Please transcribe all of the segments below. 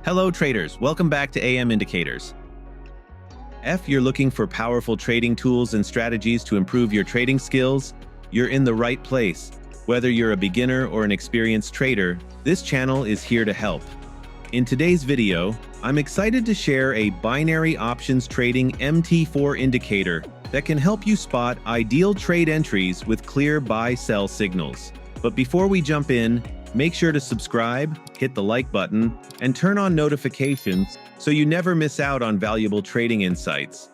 Hello traders, welcome back to AM Indicators. If you're looking for powerful trading tools and strategies to improve your trading skills, you're in the right place. Whether you're a beginner or an experienced trader, this channel is here to help. In today's video, I'm excited to share a binary options trading MT4 indicator that can help you spot ideal trade entries with clear buy-sell signals. But before we jump in, make sure to subscribe, hit the like button, and turn on notifications so you never miss out on valuable trading insights.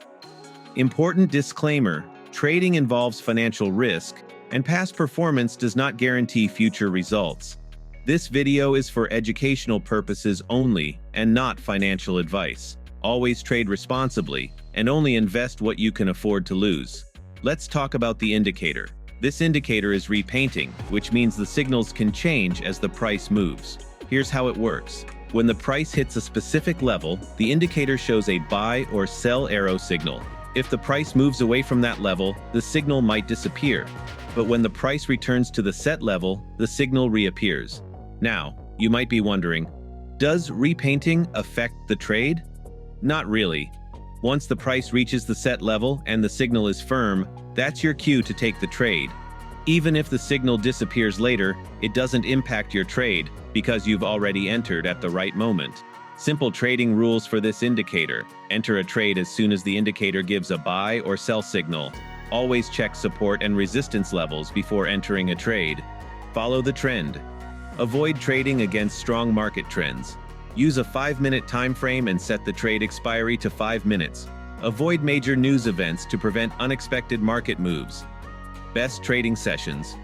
Important disclaimer: trading involves financial risk, and past performance does not guarantee future results. This video is for educational purposes only and not financial advice. Always trade responsibly and only invest what you can afford to lose. Let's talk about the indicator. This indicator is repainting, which means the signals can change as the price moves. Here's how it works. When the price hits a specific level, the indicator shows a buy or sell arrow signal. If the price moves away from that level, the signal might disappear. But when the price returns to the set level, the signal reappears. Now, you might be wondering, does repainting affect the trade? Not really. Once the price reaches the set level and the signal is firm, that's your cue to take the trade. Even if the signal disappears later, it doesn't impact your trade because you've already entered at the right moment. Simple trading rules for this indicator. Enter a trade as soon as the indicator gives a buy or sell signal. Always check support and resistance levels before entering a trade. Follow the trend. Avoid trading against strong market trends. Use a 5-minute time frame and set the trade expiry to 5 minutes. Avoid major news events to prevent unexpected market moves. Best trading sessions: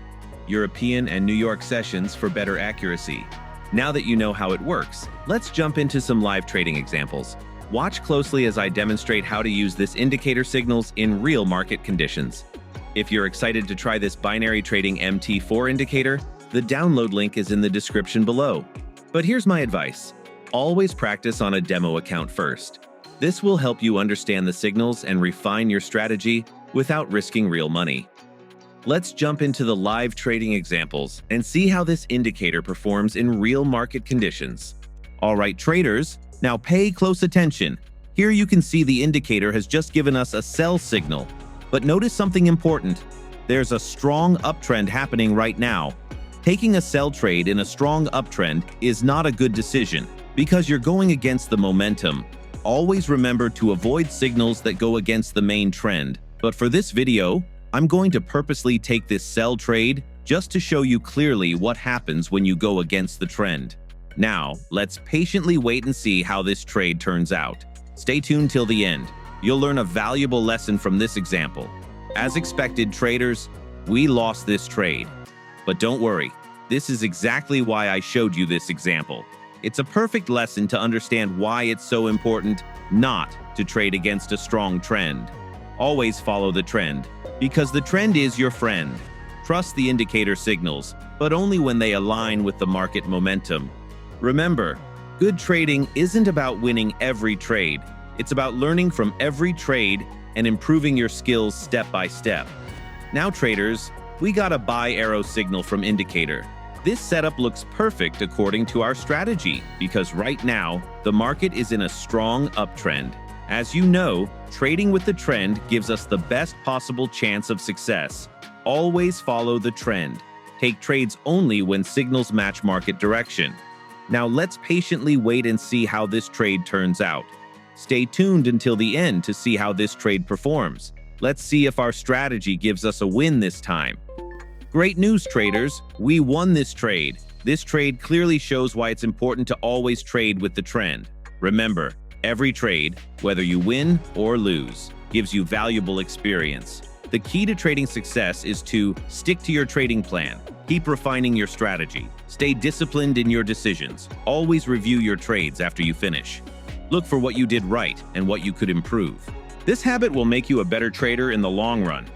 European and New York sessions for better accuracy. Now that you know how it works, let's jump into some live trading examples. Watch closely as I demonstrate how to use this indicator signals in real market conditions. If you're excited to try this binary trading MT4 indicator, the download link is in the description below. But here's my advice. Always practice on a demo account first. This will help you understand the signals and refine your strategy without risking real money. Let's jump into the live trading examples and see how this indicator performs in real market conditions. All right, traders, now pay close attention. Here you can see the indicator has just given us a sell signal. But notice something important. There's a strong uptrend happening right now. Taking a sell trade in a strong uptrend is not a good decision because you're going against the momentum. Always remember to avoid signals that go against the main trend. But for this video, I'm going to purposely take this sell trade just to show you clearly what happens when you go against the trend. Now, let's patiently wait and see how this trade turns out. Stay tuned till the end. You'll learn a valuable lesson from this example. As expected, traders, we lost this trade. But don't worry, this is exactly why I showed you this example. It's a perfect lesson to understand why it's so important not to trade against a strong trend. Always follow the trend, because the trend is your friend. Trust the indicator signals, but only when they align with the market momentum. Remember, good trading isn't about winning every trade. It's about learning from every trade and improving your skills step by step. Now traders, we got a buy arrow signal from indicator. This setup looks perfect according to our strategy because right now, the market is in a strong uptrend. As you know, trading with the trend gives us the best possible chance of success. Always follow the trend. Take trades only when signals match market direction. Now let's patiently wait and see how this trade turns out. Stay tuned until the end to see how this trade performs. Let's see if our strategy gives us a win this time. Great news, traders! We won this trade. This trade clearly shows why it's important to always trade with the trend. Remember, every trade, whether you win or lose, gives you valuable experience. The key to trading success is to stick to your trading plan, keep refining your strategy, stay disciplined in your decisions, always review your trades after you finish. Look for what you did right and what you could improve. This habit will make you a better trader in the long run.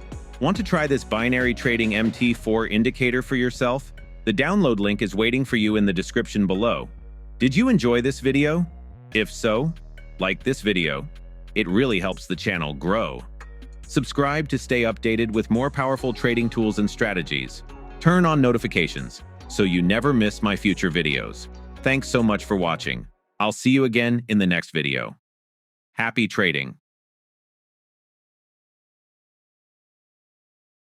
Want to try this binary trading MT4 indicator for yourself? The download link is waiting for you in the description below. Did you enjoy this video? If so, like this video. It really helps the channel grow. Subscribe to stay updated with more powerful trading tools and strategies. Turn on notifications so you never miss my future videos. Thanks so much for watching. I'll see you again in the next video. Happy trading!